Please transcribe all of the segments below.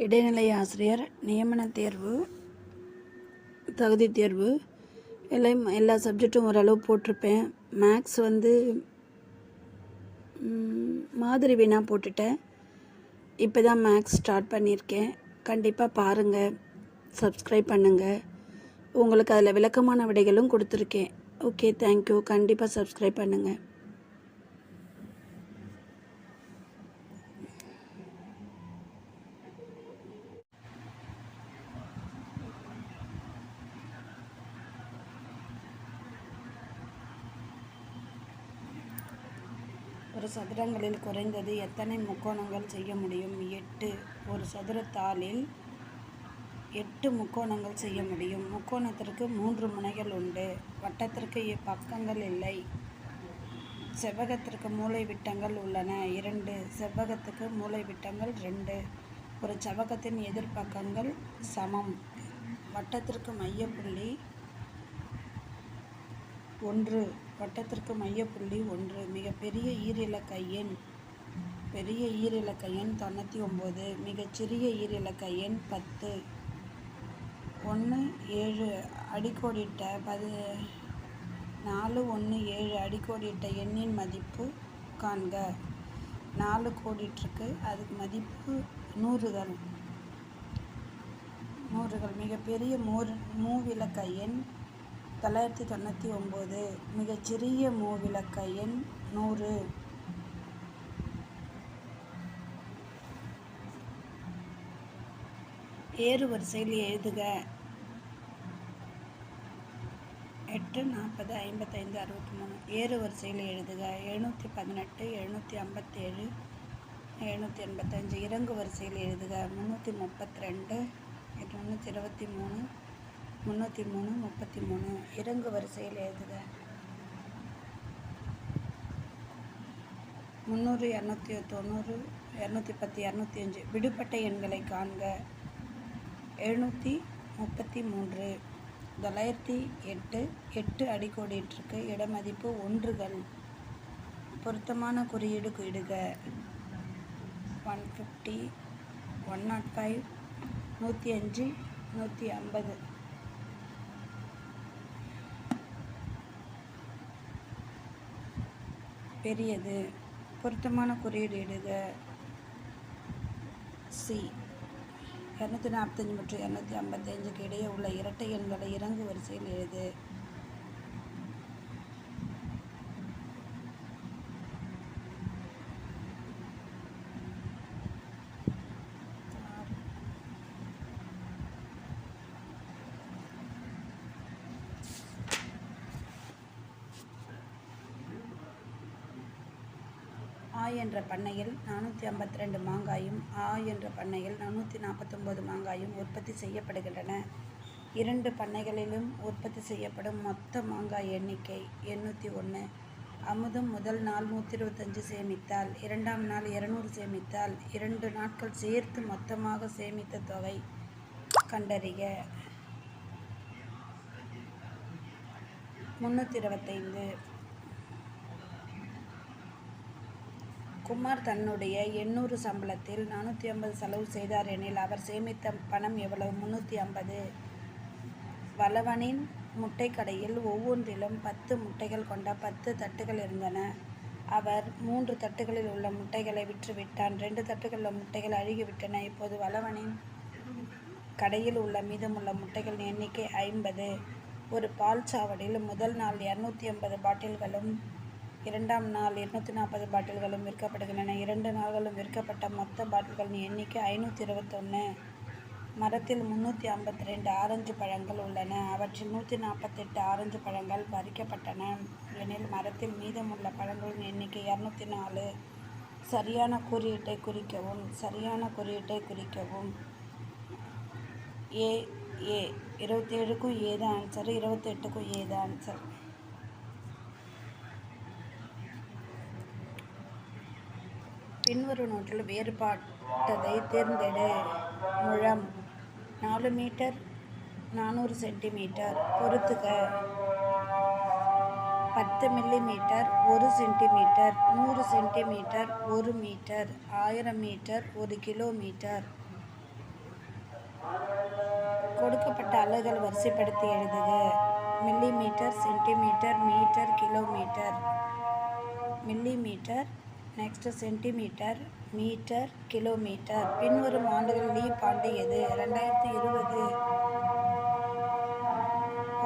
இடைநிலை ஆசிரியர் நியமன தேர்வு, தகுதி தேர்வு எல்லா சப்ஜெக்டும் ஓரளவு போட்டிருப்பேன். மேக்ஸ் மாதிரி வினா போட்டுட்டேன். இப்போ தான் மேக்ஸ் ஸ்டார்ட் பண்ணியிருக்கேன். கண்டிப்பாக பாருங்கள், சப்ஸ்கிரைப் பண்ணுங்கள். உங்களுக்கு அதில் விளக்கமான விடைகளும் கொடுத்துருக்கேன். Okay, thank you. கண்டிப்பாக சப்ஸ்கிரைப் பண்ணுங்கள். ஒரு சதுரங்களில் குறைந்தது எத்தனை முக்கோணங்கள் செய்ய முடியும்? 8. ஒரு சதுரத்தாளில் 8 முக்கோணங்கள் செய்ய முடியும். முக்கோணத்திற்கு 3 முனைகள் உண்டு. வட்டத்திற்கு பக்கங்கள் இல்லை. செவ்வகத்திற்கு மூலை விட்டங்கள் உள்ளன 2. செவ்வகத்துக்கு மூலை விட்டங்கள் 2. ஒரு செவ்வகத்தின் எதிர்பக்கங்கள் சமம். வட்டத்திற்கு மையப்புள்ளி 1. வட்டத்திற்கு மையப்புள்ளி 1. மிகப்பெரிய ஈரிலக்க எண். பெரிய ஈரிலக்க எண் 99. மிகச்சிறிய ஈரிலக்க எண் 10. 1 7 அடிக்கோடிட்ட 4 1 7 அடிக்கோடிட்ட எண்ணின் மதிப்பு காண்க. 4 கோடிட்டிருக்கு, அதுக்கு மதிப்பு 100கள். மிகப்பெரிய மூவிலக்க எண் 999. மிகச்சிறிய மூவிலக்க எண் 100. ஏறு வரிசையில் எழுதுக. 8 40 55 63. ஏறு வரிசையில் எழுதுக. 718 757 785. இறங்கு வரிசையில் எழுதுக. 332 323 303 33. இறங்கு வரிசையில் எழுதுக. 300 290 210 205. விடுபட்ட எண்களை காண்க. 733. 908 8 அடிக்கோடிட்டிருக்கு. இடமதிப்பு 1கள். பொருத்தமான குறியீடு இடுக. 150 105 105 150. பெரியது. பொருத்தமான குறியீடு இடுக. சி. 245 மற்றும் 255க்கு இடையே உள்ள இரட்டை எண்களை இறங்கு வரிசையில் எழுது. ஆ என்ற பண்ணையில் 452 மாங்காயும் ஆ என்ற பண்ணையில் 449 மாங்காயும் உற்பத்தி செய்யப்படுகின்றன. 2 பண்ணைகளிலும் உற்பத்தி செய்யப்படும் மொத்த மாங்காய் எண்ணிக்கை 801. அமுதம் முதல் நாள் 125 சேமித்தால், 2ஆம் நாள் 200 சேமித்தால், 2 நாட்கள் சேர்த்து மொத்தமாக சேமித்த தொகை கண்டறிக. 325. குமார் தன்னுடைய 800 சம்பளத்தில் 450 செலவு செய்தார் எனில் அவர் சேமித்த பணம் எவ்வளவு? 350. வளவனின் முட்டை கடையில் ஒவ்வொன்றிலும் 10 முட்டைகள் கொண்ட 10 தட்டுகள் இருந்தன. அவர் 3 தட்டுகளில் உள்ள முட்டைகளை விற்றுவிட்டான். 2 தட்டுகளில் உள்ள முட்டைகள் அழுகிவிட்டன. இப்போது வளவனின் கடையில் உள்ள மீதமுள்ள முட்டைகளின் எண்ணிக்கை 50. ஒரு பால் சாவடியில் முதல் நாள் 250 பாட்டில்களும் 2ஆம் நாள் 240 பாட்டில்களும் விற்கப்படுகின்றன. 2 நாள்களும் விற்கப்பட்ட மொத்த பாட்டில்களின் எண்ணிக்கை 521. மரத்தில் 352 ஆரஞ்சு பழங்கள் உள்ளன. அவற்றில் 148 ஆரஞ்சு பழங்கள் பறிக்கப்பட்டன எனில் மரத்தில் மீதமுள்ள பழங்களின் எண்ணிக்கை 204. சரியான குறியீட்டை குறிக்கவும். சரியான குறியீட்டை குறிக்கவும். ஏ 27க்கும் ஏ தான் ஆன்சர், 28க்கும் ஏ தான் ஆன்சர். பின்வரும் நோட்டில் வேறுபட்டதை தேர்ந்தெடு. முழம் 4 மீட்டர் 400 சென்டிமீட்டர். பொறுத்துக. 10 millimetre 1 centimetre, 100 centimetre 1 metre, 1000 metre 1 kilometre. கொடுக்கப்பட்ட அலகுகள் வரிசைப்படுத்தி எழுதுக. Millimetre, centimetre, metre, kilometre. Millimetre, next centimetre, metre, kilometre. பின்வரும் ஆண்டுகள் லீப் ஆண்டு எது? 2020.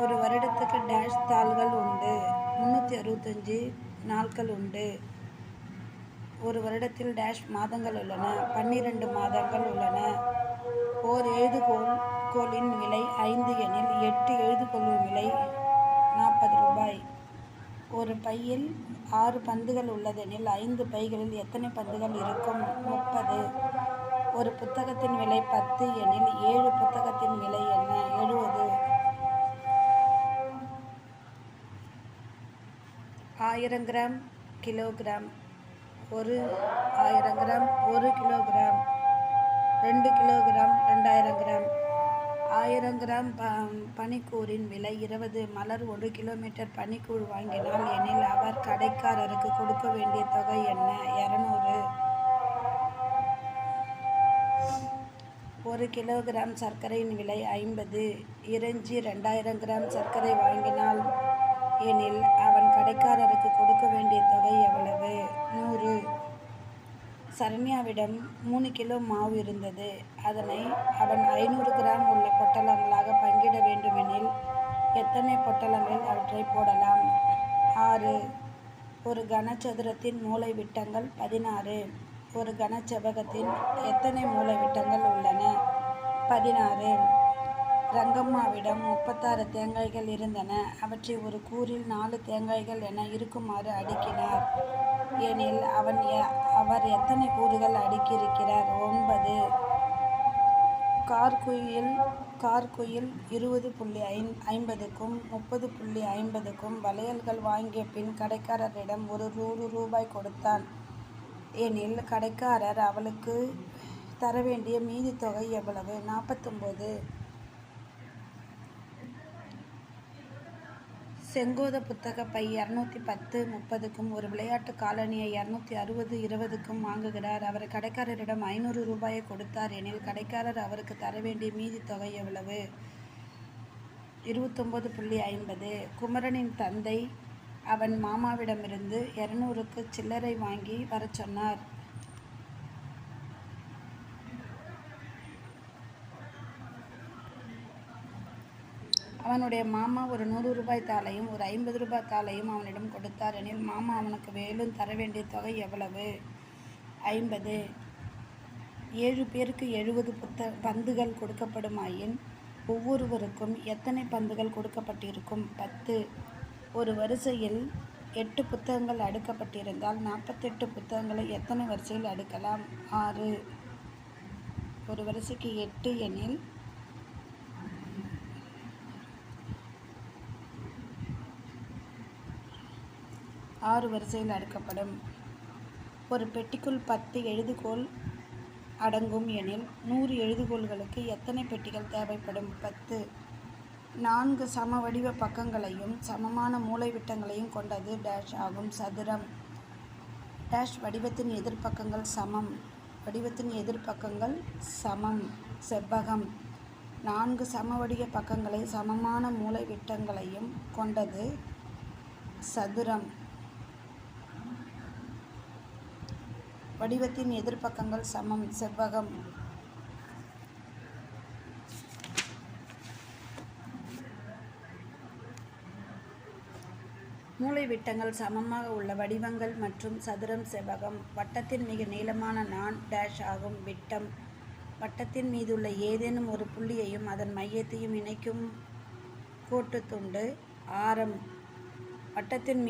ஒரு வருடத்துக்கு டேஷ் தாள்கள் உண்டு. 365 நாட்கள் உண்டு. ஒரு வருடத்தில் டேஷ் மாதங்கள் உள்ளன. 12 மாதங்கள் உள்ளன. ஓர் எழுதுகோலின் விலை 5 எனில் 8 எழுதுகோலின் விலை 40 ரூபாய். ஒரு பையில் 6 பந்துகள் உள்ளதெனில் 5 பைகளில் எத்தனை பந்துகள் இருக்கும்? 30. ஒரு புத்தகத்தின் விலை 10 எனில் 7 புத்தகத்தின் விலை என்ன? 70. 1000 gram, kilogram. 1000 gram 1 kilogram. 2 kilogram 2000 gram. 1000 gram பனிக்கூரின் விலை 20. மலர் 1 கிலோமீட்டர் பனிக்கூழ் வாங்கினாள் எனில் அவர் கடைக்காரருக்கு கொடுக்க வேண்டிய தொகை என்ன? 200. 1 கிலோகிராம் சர்க்கரையின் விலை 50. இறைஞ்சி 2000 கிராம் சர்க்கரை வாங்கினாள் எனில் அவன் கடைக்காரருக்கு கொடுக்க வேண்டிய தொகை எவ்வளவு? 100. சரண்யாவிடம் 3 கிலோ மாவு இருந்தது. அதனை அவன் 500 கிராம் உள்ள பொட்டலங்களாக பங்கிட வேண்டுமெனில் எத்தனை பொட்டலங்களில் அவற்றை போடலாம்? 6. ஒரு கனசதுரத்தின் மூலை விட்டங்கள் 16. ஒரு கனசெவ்வகத்தின் எத்தனை மூலை விட்டங்கள் உள்ளன? 16. ரங்கம்மாவிடம் 36 தேங்காய்கள் இருந்தன. அவற்றை ஒரு கூறில் 4 தேங்காய்கள் என இருக்குமாறு அடுக்கினார் எனில் அவர் எத்தனை கூறுகள் அடுக்கியிருக்கிறார்? 9. கார்குயில் 20.50க்கும் 30.50க்கும் வளையல்கள் வாங்கிய பின் கடைக்காரரிடம் 100 ரூபாய் கொடுத்தான் எனில் கடைக்காரர் அவளுக்கு தர வேண்டிய மீதி தொகை எவ்வளவு? 49. செங்கோத புத்தக பை 210 30க்கும் ஒரு விளையாட்டு காலணியை 260 20க்கும் வாங்குகிறார். அவர் கடைக்காரரிடம் 500 ரூபாயை கொடுத்தார் எனில் கடைக்காரர் அவருக்கு தர வேண்டிய மீதி தொகை எவ்வளவு? 29.50. குமரனின் தந்தை அவன் மாமாவிடமிருந்து 200க்கு சில்லறை வாங்கி வரச் சொன்னார். அவனுடைய மாமா ஒரு 100 ரூபாய் தாளையும் ஒரு 50 ரூபாய் தாளையும் அவனிடம் கொடுத்தார் எனில் மாமா அவனுக்கு மேலும் தர வேண்டிய தொகை எவ்வளவு? 50. 7 பேருக்கு 70 பந்துகள் கொடுக்கப்படுமாயின் ஒவ்வொருவருக்கும் எத்தனை பந்துகள் கொடுக்கப்பட்டிருக்கும்? 10. ஒரு வரிசையில் 8 புத்தகங்கள் அடுக்கப்பட்டிருந்தால் 48 புத்தகங்களை எத்தனை வரிசையில் அடுக்கலாம்? 6. ஒரு வரிசைக்கு 8 எனில் 6 வரிசையில் அடுக்கப்படும். ஒரு பெட்டிக்குள் 10 எழுதுகோல் அடங்கும் எனில் 100 எழுதுகோல்களுக்கு எத்தனை பெட்டிகள் தேவைப்படும்? 10. 4 சம வடிவ பக்கங்களையும் சமமான மூலைவிட்டங்களையும் கொண்டது டேஷ் ஆகும். சதுரம். டேஷ் வடிவத்தின் எதிர்பக்கங்கள் சமம். வடிவத்தின் எதிர்பக்கங்கள் சமம். செவ்வகம். 4 சம வடிவ பக்கங்களை சமமான மூலைவிட்டங்களையும் கொண்டது சதுரம். வடிவத்தின் எதிர்பக்கங்கள் சமம். செவ்வகம். மூலைவிட்டங்கள் சமமாக உள்ள வடிவங்கள் மற்றும் சதுரம் செவ்வகம். வட்டத்தின் மிக நீளமான நாண் டேஷ் ஆகும். விட்டம். வட்டத்தின் மீதுள்ள ஏதேனும் ஒரு புள்ளியையும் அதன் மையத்தையும் இணைக்கும் கோட்டுத்துண்டு ஆரம். வட்டத்தின்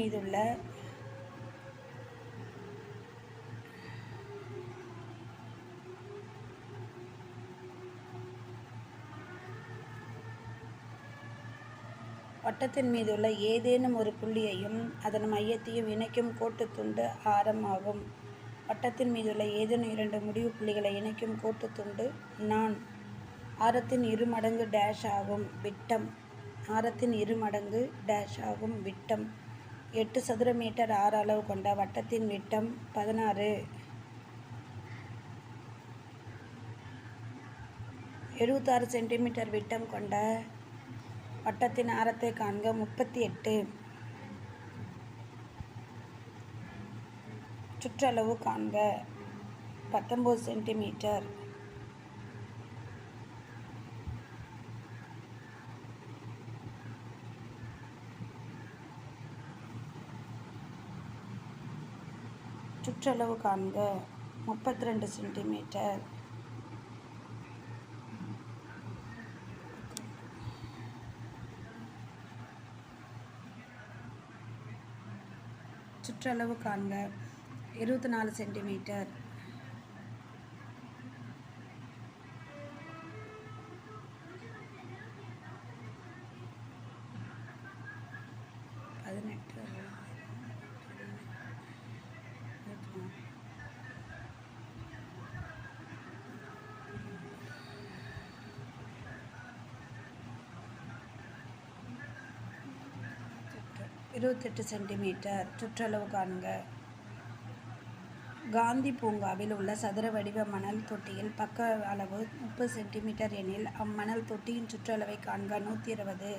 மீதுள்ள ஏதேனும் ஒரு புள்ளியையும் அதன் மையத்தையும் இணைக்கும் கோட்டுத்துண்டு ஆரம் ஆகும். வட்டத்தின் மீதுள்ள ஏதேனும் 2 முடிவு புள்ளிகளை இணைக்கும் கோட்டுத்துண்டு நாண். ஆரத்தின் 2 மடங்கு டேஷ் ஆகும். விட்டம். ஆரத்தின் 2 மடங்கு டேஷ் ஆகும். விட்டம். 8 சதுர மீட்டர் ஆர அளவு கொண்ட வட்டத்தின் விட்டம் 16. 76 சென்டிமீட்டர் விட்டம் கொண்ட வட்டத்தின் ஆரத்தை காண்க. 38. சுற்றளவு காண்க. 19 சென்டிமீட்டர். சுற்றளவு காண்க. 32 சென்டிமீட்டர். சுற்றளவு காண்க. 24 சென்டிமீட்டர். இருபத்தெட்டு சென்டிமீட்டர். சுற்றளவு காண்க. காந்தி பூங்காவில் உள்ள சதுர வடிவ மணல் தொட்டியில் பக்க அளவு 30 சென்டிமீட்டர் எனில் அம்மணல் தொட்டியின் சுற்றளவை காண்க. 120.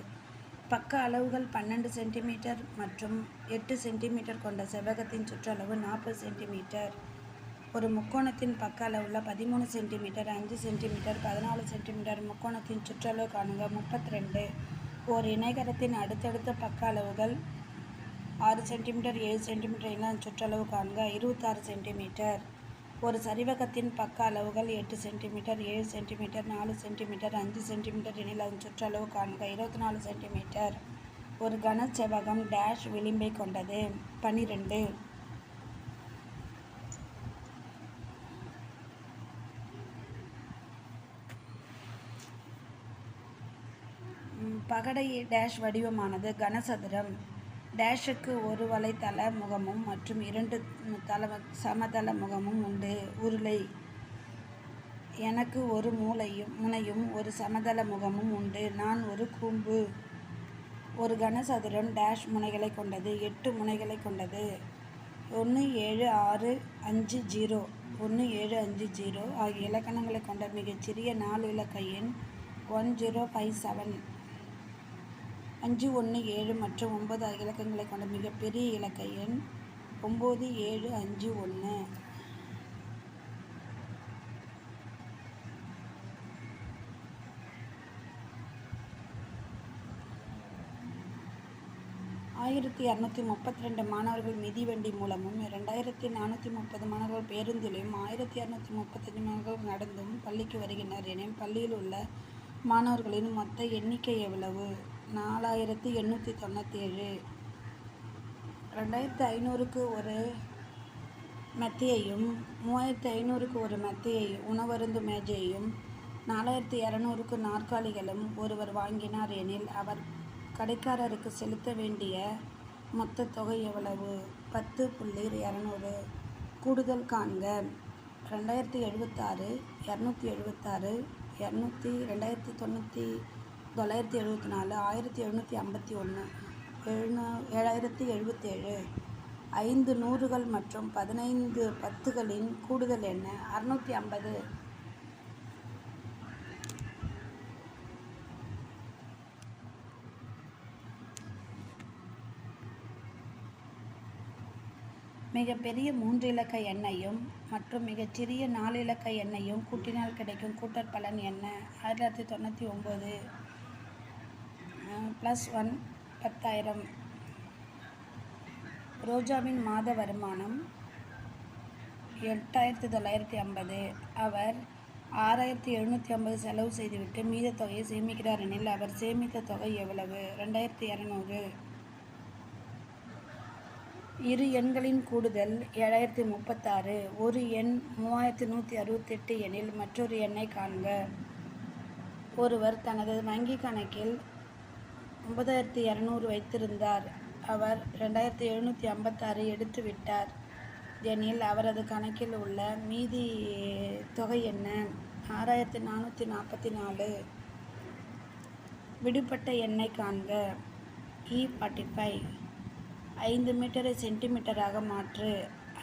பக்க அளவுகள் 12 சென்டிமீட்டர் மற்றும் 8 சென்டிமீட்டர் கொண்ட செவ்வகத்தின் சுற்றளவு 40 சென்டிமீட்டர். ஒரு முக்கோணத்தின் பக்க அளவுள்ள 13 சென்டிமீட்டர், 5 சென்டிமீட்டர், 14 சென்டிமீட்டர் முக்கோணத்தின் சுற்றளவு காணுங்க. 32. ஓர் இணைகரத்தின் அடுத்தடுத்த பக்க அளவுகள் 6 சென்டிமீட்டர், 7 சென்டிமீட்டர் என சுற்றளவு காண்க. 26 சென்டிமீட்டர். ஒரு சரிவகத்தின் பக்க அளவுகள் 8 சென்டிமீட்டர், 7 சென்டிமீட்டர், 4 சென்டிமீட்டர், 5 சென்டிமீட்டர் எனில் அதன் சுற்றளவு காண்க. 24 சென்டிமீட்டர். ஒரு கன செவ்வகம் டேஷ் விளிம்பை கொண்டது. 12. பகடை டேஷ் வடிவமானது கனசதுரம். டேஷுக்கு ஒரு வலைத்தள முகமும் மற்றும் 2 சமதள முகமும் உண்டு. உருளை. எனக்கு ஒரு முனையும் ஒரு சமதள முகமும் உண்டு. நான் ஒரு கூம்பு. ஒரு கனசதுரம் டேஷ் முனைகளை கொண்டது. 8 முனைகளை கொண்டது. 1 7 6 5 0 1 7 5 0 ஆகிய இலக்கணங்களை கொண்ட மிகச்சிறிய 4 இலக்க எண் 1057. 5 1 7 மற்றும் 9 ஆகிய இலக்கங்களை கொண்ட மிகப்பெரிய இலக்க எண் 9751. ஆயிரத்தி 232 மாணவர்கள் மிதிவண்டி மூலமும் 2430 மாணவர்கள் பேருந்திலும் 1235 மாணவர்கள் நடந்தும் பள்ளிக்கு வருகின்றனர் எனில் பள்ளியில் உள்ள மாணவர்களின் மொத்த எண்ணிக்கை எவ்வளவு? 4897. 2500க்கு ஒரு மெத்தையையும் 3500க்கு ஒரு மெத்தையையும் உணவருந்து மேஜையையும் 4200க்கு நாற்காலிகளும் ஒருவர் வாங்கினார் எனில் அவர் கடைக்காரருக்கு செலுத்த வேண்டிய மொத்த தொகை எவ்வளவு? 10.200. கூடுதல் காண்க. 2076, 276, 2974, 1751, 7077. 5 நூறுகள் மற்றும் 15 10களின் கூடுதல் என்ன? 650. மிகப்பெரிய 3 இலக்க எண்ணையும் மற்றும் மிகச்சிறிய 4 இலக்க எண்ணையும் கூட்டினால் கிடைக்கும் கூட்டற்பலன் என்ன? 1999 +1 10,000. ரோஜாவின் மாத வருமானம் 8950. அவர் 6750 செலவு செய்துவிட்டு மீத தொகையை சேமிக்கிறார் எனில் அவர் சேமித்த தொகை எவ்வளவு? 2200. இரு எண்களின் கூடுதல் 7036. ஒரு எண் 3168 எனில் மற்றொரு எண்ணை காண்க. ஒருவர் தனது வங்கி கணக்கில் 9200 வைத்திருந்தார். அவர் 2756 எடுத்து விட்டார் எனில் அவரது கணக்கில் உள்ள மீதி தொகை என்ன? 6444. விடுபட்ட எண்ணை காண்க. E45. 5 மீட்டரை சென்டிமீட்டராக மாற்று.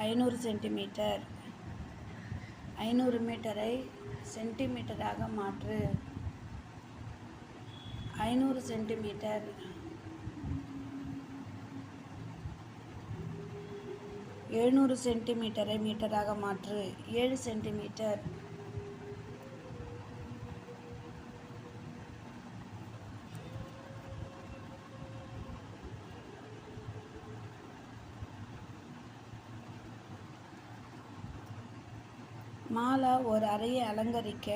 500 சென்டிமீட்டர். 500 மீட்டரை சென்டிமீட்டராக மாற்று. 500 சென்டிமீட்டர். 700 சென்டிமீட்டரை மீட்டராக மாற்று. 7 சென்டிமீட்டர். 'மாலா ஒரு அறையை அலங்கரிக்க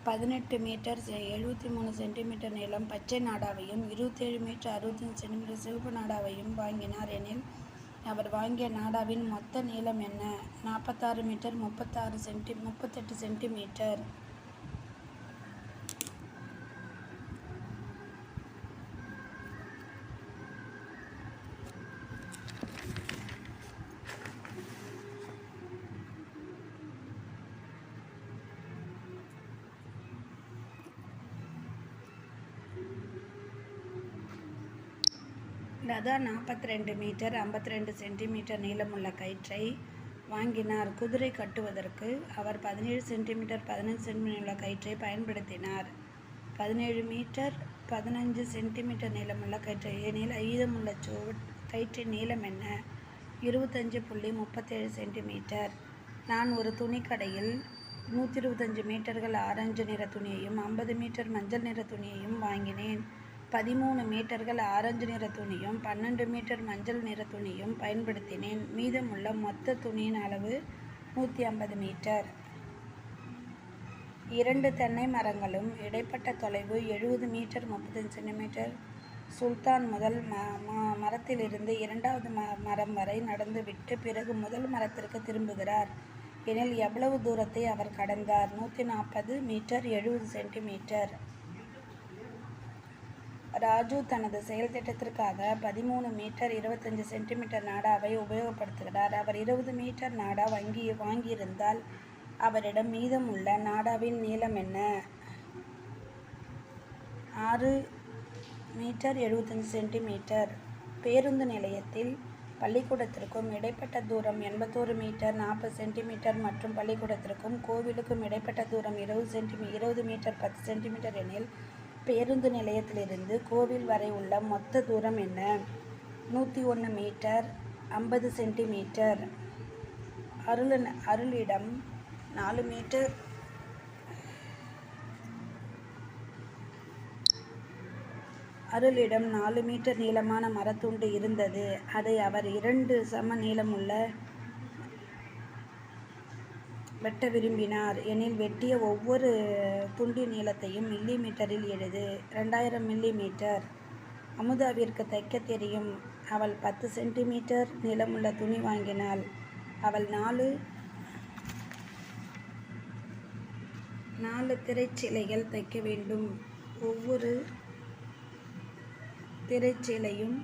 18 மீட்டர் 73 சென்டிமீட்டர் நீளம் பச்சை நாடாவையும் 27 மீட்டர் 65 சென்டிமீட்டர் சிவப்பு நாடாவையும் வாங்கினார் எனில் அவர் வாங்கிய நாடாவின் மொத்த நீளம் என்ன? 46 metre 38 centimetre. Latha 42 metre 52 centimetre நீளமுள்ள கயிற்றை வாங்கினார். குதிரை கட்டுவதற்கு அவர் 17 சென்டிமீட்டர் 15 சென்டிமீட்டர் உள்ள கயிற்றை பயன்படுத்தினார். 17 மீட்டர் 15 சென்டிமீட்டர் நீளமுள்ள கயிற்றை எனில் மீதமுள்ள கயிற்றின் நீளம் என்ன? 25.37 சென்டிமீட்டர். நான் ஒரு துணிக்கடையில் 125 மீட்டர்கள் ஆரஞ்சு நிற துணியையும் 50 மீட்டர் மஞ்சள் நிற துணியையும் வாங்கினேன். 13 மீட்டர்கள் ஆரஞ்சு நிற துணியும் 12 மீட்டர் மஞ்சள் நிற துணியும் பயன்படுத்தினேன். மீதமுள்ள மொத்த துணியின் அளவு 150 மீட்டர். 2 தென்னை மரங்களும் இடைப்பட்ட தொலைவு 70 மீட்டர் 35 சென்டிமீட்டர். சுல்தான் முதல் மரத்திலிருந்து இரண்டாவது மரம் வரை நடந்துவிட்டு பிறகு முதல் மரத்திற்கு திரும்புகிறார் எனில் எவ்வளவு தூரத்தை அவர் கடந்தார்? 140 மீட்டர் 70 சென்டிமீட்டர். ராஜு தனது செயல் திட்டத்திற்காக 13 மீட்டர் 25 சென்டிமீட்டர் நாடாவை உபயோகப்படுத்துகிறார். அவர் 20 மீட்டர் நாடா வாங்கியிருந்தால் அவரிடம் மீதமுள்ள நாடாவின் நீளம் என்ன? 6 மீட்டர் 75 சென்டிமீட்டர். பேருந்து நிலையத்தில் பள்ளிக்கூடத்திற்கும் இடைப்பட்ட தூரம் 81 மீட்டர் 40 சென்டிமீட்டர் மற்றும் பள்ளிக்கூடத்திற்கும் கோவிலுக்கும் இடைப்பட்ட தூரம் 20 மீட்டர் 10 சென்டிமீட்டர் எனில் பேருந்து நிலையத்திலிருந்து கோவில் வரை உள்ள மொத்த தூரம் என்ன? 101 மீட்டர் 50 சென்டிமீட்டர். அருளிடம் 4 மீட்டர் அருளிடம் 4 மீட்டர் நீளமான மரத்துண்டு இருந்தது. அதை அவர் 2 சம நீளமுள்ள வெட்ட விரும்பினார் எனில் வெட்டிய ஒவ்வொரு துண்டின் நீளத்தையும் மில்லி மீட்டரில் எழுது. 2000 மில்லி மீட்டர். அமுதாவிற்கு தைக்க தெரியும். அவள் 10 சென்டிமீட்டர் நீளமுள்ள துணி வாங்கினாள். அவள் 4 திரைச்சீலைகள் தைக்க வேண்டும். ஒவ்வொரு திரைச்சீலையும்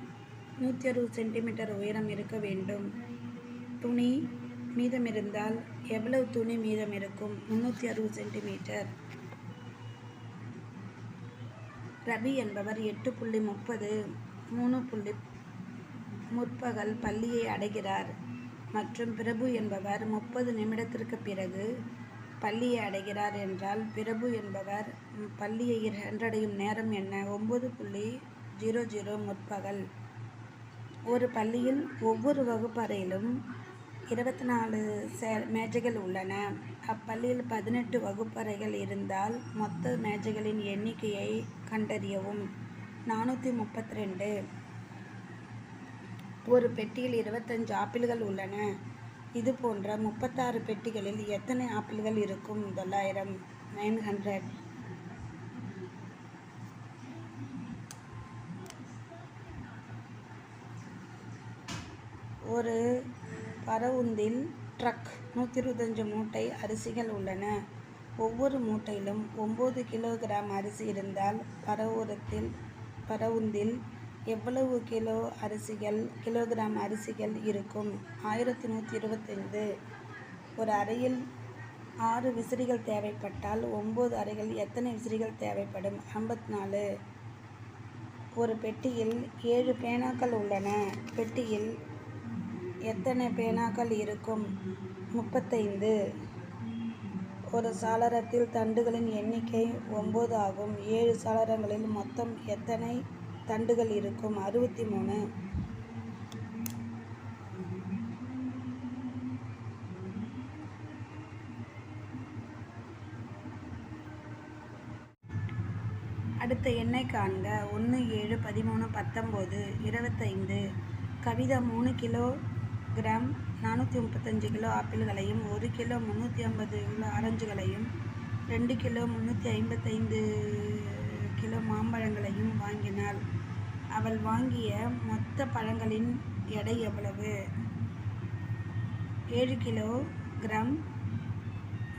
160 சென்டிமீட்டர் உயரம் இருக்க வேண்டும். துணி மீதமிருந்தால் எவ்வளவு துணி மீதம் இருக்கும்? 360 சென்டிமீட்டர். ரவி என்பவர் 8:30 3 முற்பகல் பள்ளியை அடைகிறார் மற்றும் பிரபு என்பவர் 30 நிமிடத்திற்கு பிறகு பள்ளியை அடைகிறார் என்றால் பிரபு என்பவர் பள்ளியை சென்றடையும் நேரம் என்ன? 9:00 முற்பகல். ஒரு பள்ளியில் ஒவ்வொரு வகுப்பறையிலும் 24 மேஜைகள் உள்ளன. அப்பள்ளியில் 18 வகுப்பறைகள் இருந்தால் மொத்த மேஜைகளின் எண்ணிக்கையை கண்டறியவும். 432. ஒரு பெட்டியில் 25 ஆப்பிள்கள் உள்ளன. இது போன்ற 36 பெட்டிகளில் எத்தனை ஆப்பிள்கள் இருக்கும்? 900. ஒரு பரவுந்தில் ட்ரக் 125 மூட்டை அரிசிகள் உள்ளன. ஒவ்வொரு மூட்டையிலும் 9 கிலோகிராம் அரிசி இருந்தால் பரவுந்தில் எவ்வளவு கிலோகிராம் அரிசிகள் இருக்கும்? 1125. ஒரு அறையில் 6 விசிறிகள் தேவைப்பட்டால் 9 அறைகள் எத்தனை விசிறிகள் தேவைப்படும்? 54. ஒரு பெட்டியில் 7 பேனாக்கள் உள்ளன. பெட்டியில் எத்தனை பேனாக்கள் இருக்கும்? 35. ஒரு சாளரத்தில் தண்டுகளின் எண்ணிக்கை 9 ஆகும். 7 சாளரங்களில் மொத்தம் எத்தனை தண்டுகள் இருக்கும்? 63. அடுத்த எண்ணை காண்க. 1, 7, 13, 19, 25. கவிதா 3 கிலோகிராம் 435 கிலோ ஆப்பிள்களையும் 1 கிலோ 350 கிலோ ஆரஞ்சுகளையும் 2 கிலோ 355 கிலோ மாம்பழங்களையும் வாங்கினாள். அவள் வாங்கிய மொத்த பழங்களின் எடை எவ்வளவு? 7 கிலோகிராம்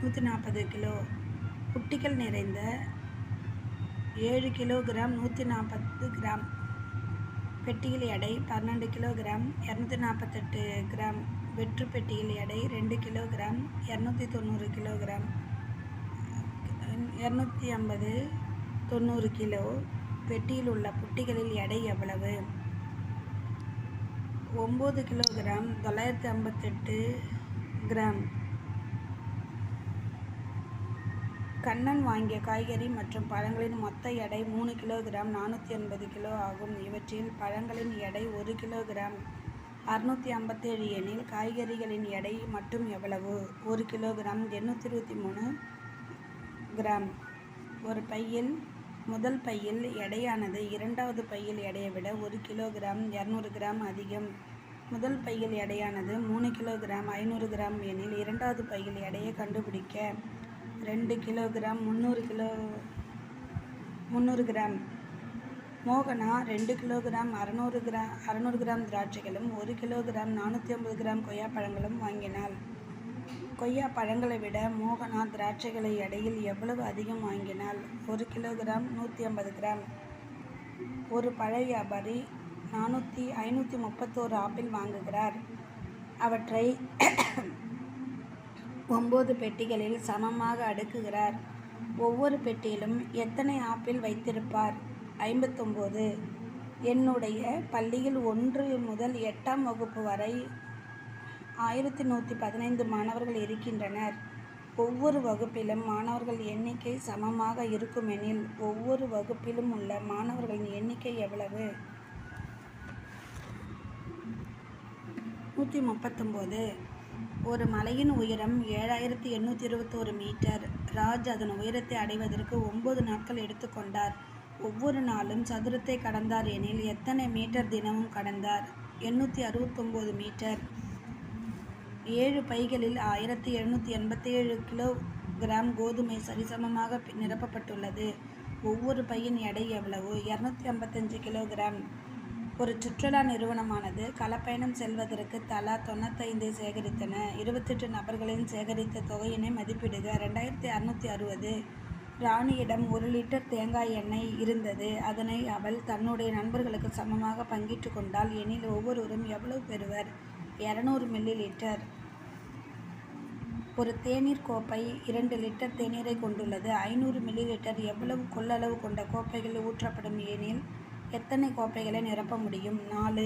140 கிலோ. புட்டிகள் நிறைந்த 7 கிலோகிராம் 140 கிராம் பெட்டியில் எடை 12 கிலோகிராம் 248 கிராம். வெற்று பெட்டியில் எடை 2 கிலோகிராம் 290 கிலோகிராம் 250 90 கிலோ. பெட்டியில் உள்ள புட்டிகளில் எடை எவ்வளவு? 9 கிலோகிராம் 958 கிராம். கண்ணன் வாங்கிய காய்கறி மற்றும் பழங்களின் மொத்த எடை 3 கிலோகிராம் 480 கிலோ ஆகும். இவற்றில் பழங்களின் எடை 1 கிலோகிராம் 657 எனில் காய்கறிகளின் எடை மட்டும் எவ்வளவு? 1 கிலோகிராம் 823 கிராம். ஒரு பையில் முதல் பையில் எடையானது இரண்டாவது பையில் எடையை விட 1 கிலோகிராம் 200 கிராம் அதிகம். முதல் பையில் எடையானது 3 கிலோகிராம் 500 கிராம் எனில் இரண்டாவது பையில் எடையை கண்டுபிடிக்க. 2 கிலோகிராம் 300 கிராம். மோகனா 2 கிலோகிராம் 600 கிராம் திராட்சைகளும் 1 கிலோகிராம் 450 கிராம் கொய்யா பழங்களும் வாங்கினாள். கொய்யா பழங்களை விட மோகனா திராட்சைகளை எடையில் எவ்வளவு அதிகம் வாங்கினாள்? 1 கிலோகிராம் 150 கிராம். ஒரு பழ வியாபாரி 531 ஆப்பிள் வாங்குகிறார். அவற்றை 9 பெட்டிகளில் சமமாக அடுக்குகிறார். ஒவ்வொரு பெட்டியிலும் எத்தனை ஆப்பிள் வைத்திருப்பார்? 59. என்னுடைய பள்ளியில் 1 முதல் 8ஆம் வகுப்பு வரை 1115 மாணவர்கள் இருக்கின்றனர். ஒவ்வொரு வகுப்பிலும் மாணவர்கள் எண்ணிக்கை சமமாக இருக்குமெனில் ஒவ்வொரு வகுப்பிலும் உள்ள மாணவர்களின் எண்ணிக்கை எவ்வளவு? 139. ஒரு மலையின் உயரம் 7821 மீட்டர். ராஜ் அதன் உயரத்தை அடைவதற்கு 9 நாட்கள் எடுத்துக்கொண்டார். ஒவ்வொரு நாளும் சதுரத்தை கடந்தார் எனில் எத்தனை மீட்டர் தினமும் கடந்தார்? 869 மீட்டர். 7 பைகளில் 1787 கிலோகிராம் கோதுமை சரிசமமாக நிரப்பப்பட்டுள்ளது. ஒவ்வொரு பையின் எடை எவ்வளவு? 255 கிலோகிராம். ஒரு சுற்றுலா நிறுவனமானது களப்பயணம் செல்வதற்கு தலா 95 சேகரித்தன. 28 நபர்களின் சேகரித்த தொகையினை மதிப்பிடுக. 2660. ராணியிடம் 1 லிட்டர் தேங்காய் எண்ணெய் இருந்தது. அதனை அவள் தன்னுடைய நண்பர்களுக்கு சமமாக பங்கிட்டு கொண்டாள் எனில் ஒவ்வொருவரும் எவ்வளவு பெறுவர்? 200 மில்லி லிட்டர். ஒரு தேநீர் கோப்பை 2 லிட்டர் தேநீரை கொண்டுள்ளது. 500 மில்லி லிட்டர் எவ்வளவு கொள்ளளவு கொண்ட கோப்பைகளில் ஊற்றப்படும் எனில் எத்தனை கோப்பைகளை நிரப்ப முடியும்? 4.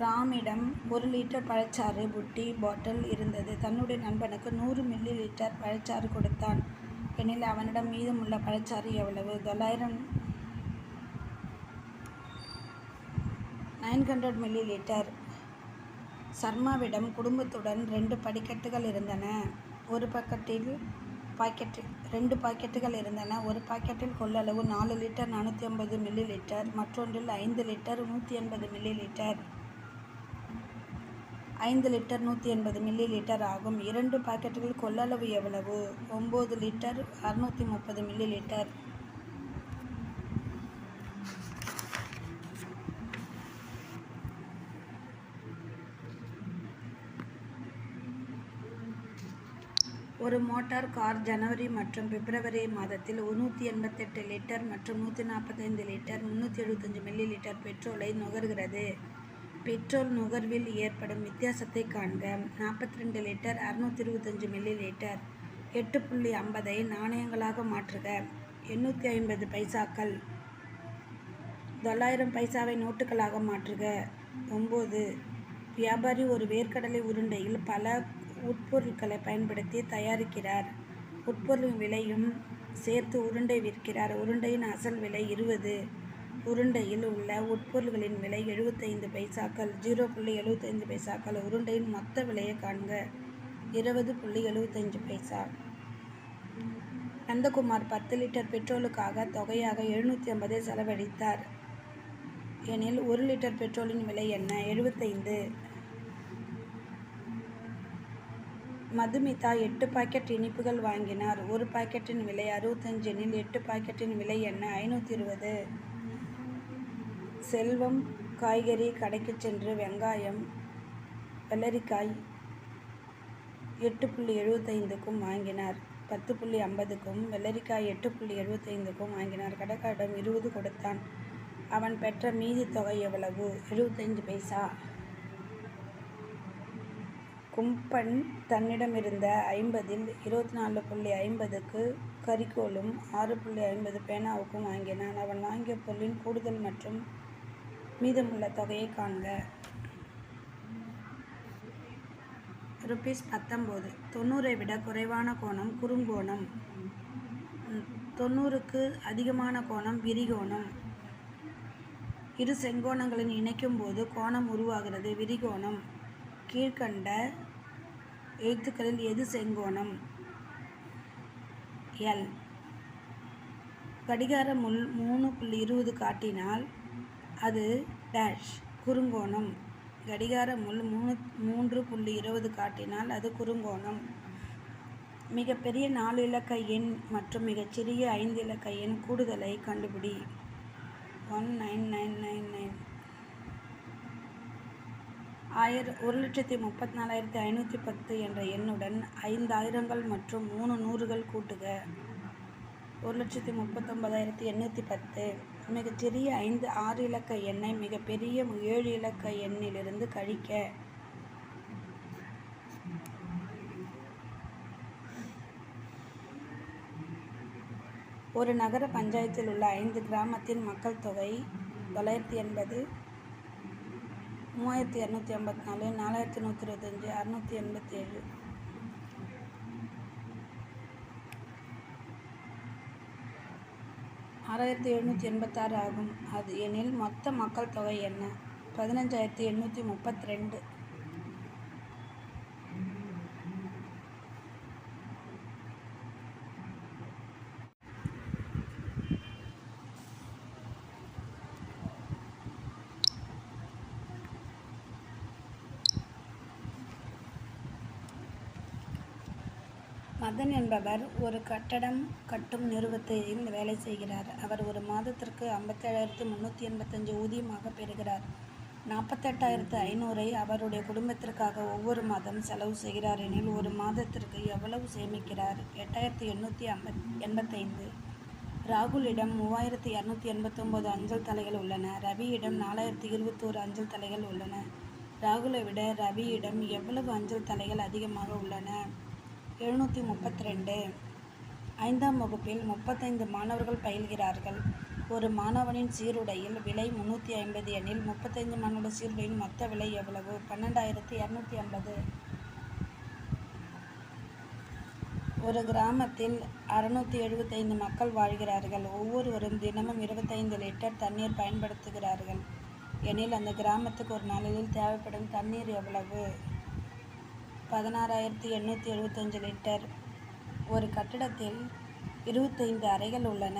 ராமிடம் 1 லிட்டர் பழச்சாறு புட்டி பாட்டில் இருந்தது. தன்னுடைய நண்பனுக்கு 100 மில்லி லிட்டர் பழச்சாறு கொடுத்தான் எனில் அவனிடம் மீதமுள்ள பழச்சாறு எவ்வளவு? 900 மில்லி லிட்டர். சர்மாவிடம் குடும்பத்துடன் 2 படிக்கட்டுகள் இருந்தன. 2 பாக்கெட்டுகள் இருந்தன. ஒரு பாக்கெட்டில் கொள்ளளவு 4 லிட்டர் 450 மில்லி லிட்டர், மற்றொன்றில் 5 litre 180 milli litre. 5 litre 180 milli litre ஆகும். 2 பாக்கெட்டுகள் கொள்ளளவு எவ்வளவு? 9 லிட்டர் 630 மில்லி லிட்டர். ஒரு மோட்டார் கார் ஜனவரி மற்றும் பிப்ரவரி மாதத்தில் 188 லிட்டர் மற்றும் 145 லிட்டர் 375 மில்லி லிட்டர் பெட்ரோலை நுகர்கிறது. பெட்ரோல் நுகர்வில் ஏற்படும் வித்தியாசத்தை காண்க. 42 லிட்டர் 625 மில்லி லிட்டர். 8.50 நாணயங்களாக மாற்றுக. 850 பைசாக்கள். 900 பைசாவை நோட்டுகளாக மாற்றுக. 9. வியாபாரி ஒரு வேர்க்கடலை உருண்டையில் பல உட்பொருட்களை பயன்படுத்தி தயாரிக்கிறார். உட்பொருளின் விலையும் சேர்த்து உருண்டை விற்கிறார். உருண்டையின் அசல் விலை 20. உருண்டையில் உள்ள உட்பொருள்களின் விலை 75 பைசாக்கள். 0.75 பைசாக்கள். உருண்டையின் மொத்த விலையை காண்க. 20.75 பைசா. நந்தகுமார் 10 லிட்டர் பெட்ரோலுக்காக தொகையாக 750 செலவழித்தார் எனில் 1 லிட்டர் பெட்ரோலின் விலை என்ன? 75. மதுமிதா 8 பாக்கெட் இனிப்புகள் வாங்கினார். ஒரு பாக்கெட்டின் விலை 65 எனில் 8 பாக்கெட்டின் விலை என்ன? 520. செல்வம் காய்கறி கடைக்கு சென்று வெங்காயம், வெள்ளரிக்காய் 8.75க்கும் வாங்கினார். 10.50க்கும் வெள்ளரிக்காய் 8.75க்கும் வாங்கினார். கடைக்காரரிடம் 20 கொடுத்தான். அவன் பெற்ற மீதி தொகை எவ்வளவு? 75 பைசா. கும்பன் தன்னிடமிருந்த 50இல் 24.50க்கு கரிக்கோலும் 6.50 பேனாவுக்கும் வாங்கினான். அவன் வாங்கிய பொருளின் கூடுதல் மற்றும் மீதமுள்ள தொகையை காண்க. ₹19. 90ஐ விட குறைவான கோணம் குறுங்கோணம். 90க்கு அதிகமான கோணம் விரிகோணம். இரு செங்கோணங்களின் இணைக்கும் போது கோணம் உருவாகிறது. விரிகோணம். கீழ்கண்ட எழுத்துக்களில் எது செங்கோணம்? L. கடிகார முள் 3.20 காட்டினால் அது டேஷ் குறுங்கோணம். கடிகார முள் 3.20 காட்டினால் அது குறுங்கோணம். மிகப்பெரிய 4 இலக்க எண் மற்றும் மிகச்சிறிய 5 இலக்க எண் கூடுதலை கண்டுபிடி. 19999. 1,34,510 என்ற எண்ணுடன் 5 ஆயிரங்கள் மற்றும் 3 நூறுகள் கூட்டுக. 1,39,810. மிகச்சிறிய 6 இலக்க எண்ணை மிகப்பெரிய 7 இலக்க எண்ணிலிருந்து கழிக்க. ஒரு நகர பஞ்சாயத்தில் உள்ள 5 கிராமத்தின் மக்கள் தொகை 980, 3254, 4125, 687. 6786 ஆகும். அது எனில் மொத்த மக்கள் தொகை என்ன? 15,832. மதன் என்பவர் ஒரு கட்டடம் கட்டும் நிறுவனத்தில் வேலை செய்கிறார். அவர் ஒரு மாதத்திற்கு 57,385 ஊதியமாக பெறுகிறார். 48,500ஐ அவருடைய குடும்பத்திற்காக ஒவ்வொரு மாதம் செலவு செய்கிறார் எனில் ஒரு மாதத்திற்கு எவ்வளவு சேமிக்கிறார்? 8,885. ராகுலிடம் 3,289 அஞ்சல் தலைகள் உள்ளன. ரவியிடம் 4,021 அஞ்சல் தலைகள் உள்ளன. ராகுலை விட ரவியிடம் எவ்வளவு அஞ்சல் தலைகள் அதிகமாக உள்ளன? 732. 5ஆம் வகுப்பில் 35 மாணவர்கள் பயில்கிறார்கள். ஒரு மாணவனின் சீருடையில் விலை 350 எனில் 35 மாணவர்கள் சீருடையின் மொத்த விலை எவ்வளவு? 12,250. ஒரு கிராமத்தில் 675 மக்கள் வாழ்கிறார்கள். ஒவ்வொருவரும் தினமும் 25 லிட்டர் தண்ணீர் பயன்படுத்துகிறார்கள் எனில் அந்த கிராமத்துக்கு ஒரு நாளில் தேவைப்படும் தண்ணீர் எவ்வளவு? 16,875 லிட்டர். ஒரு கட்டிடத்தில் 26 அறைகள் உள்ளன.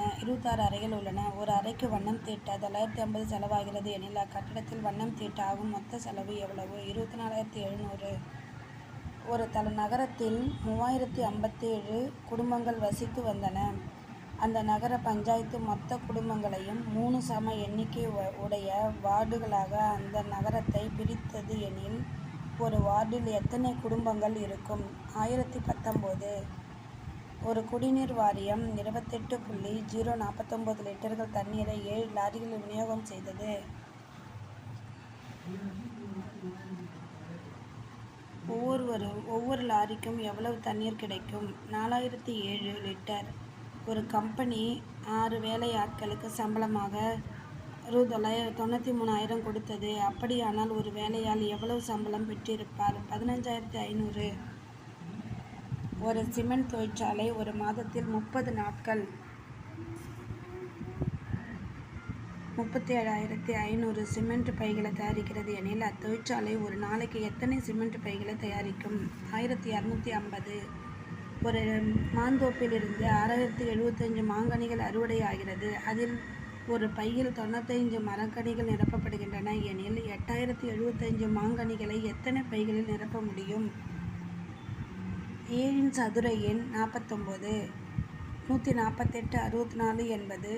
ஒரு அறைக்கு வண்ணம் தீட்ட 950 செலவாகிறது எனில் அக்கட்டிடத்தில் வண்ணம் தீட்ட ஆகும் மொத்த செலவு எவ்வளவு? 24,700. ஒரு நகரத்தில் 3057 குடும்பங்கள் வசித்து வந்தன. அந்த நகர பஞ்சாயத்து மொத்த குடும்பங்களையும் 3 சம எண்ணிக்கை உடைய வார்டுகளாக அந்த நகரத்தை பிரித்தது எனில் ஒரு வார்டில் எத்தனை குடும்பங்கள் இருக்கும்? 1019. ஒரு குடிநீர் வாரியம் 28.049 லிட்டர்கள் தண்ணீரை 7 லாரிகளில் விநியோகம் செய்தது. ஒவ்வொரு லாரிக்கும் எவ்வளவு தண்ணீர் கிடைக்கும்? 4007 லிட்டர். ஒரு கம்பெனி 6 வேலை ஆட்களுக்கு சம்பளமாக ரூ. 93,000 கொடுத்தது. அப்படியானால் ஒரு வேலையாள் எவ்வளவு சம்பளம் பெற்றிருப்பார்? 15,500. ஒரு சிமெண்ட் தொழிற்சாலை ஒரு மாதத்தில் 30 நாட்கள் 37,500 சிமெண்ட் பைகளை தயாரிக்கிறது எனில் அத்தொழிற்சாலை ஒரு நாளைக்கு எத்தனை சிமெண்ட் பைகளை தயாரிக்கும்? 1,250. ஒரு மாந்தோப்பிலிருந்து 6,075 மாங்கனிகள் அறுவடையாகிறது. அதில் ஒரு பையில் 95 மரக்கனிகள் நிரப்பப்படுகின்றன எனில் 8,075 மாங்கனிகளை எத்தனை பைகளில் நிரப்ப முடியும்? ஏழின் சதுர எண் 49. 148 64 என்பது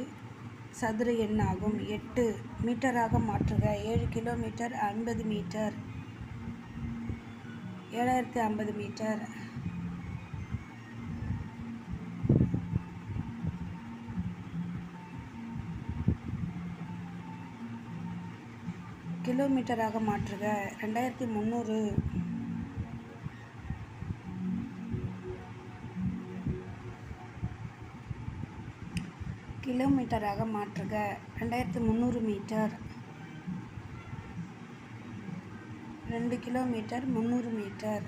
சதுர எண்ணாகும். 8 மீட்டராக மாற்றுக. 7 கிலோமீட்டர் 50 மீட்டர் 7,050 மீட்டர். கிலோமீட்டராக மாற்றுக. 2,300. கிலோமீட்டராக மாற்றுக. 2,300 மீட்டர். 2 kilometre 300 metre.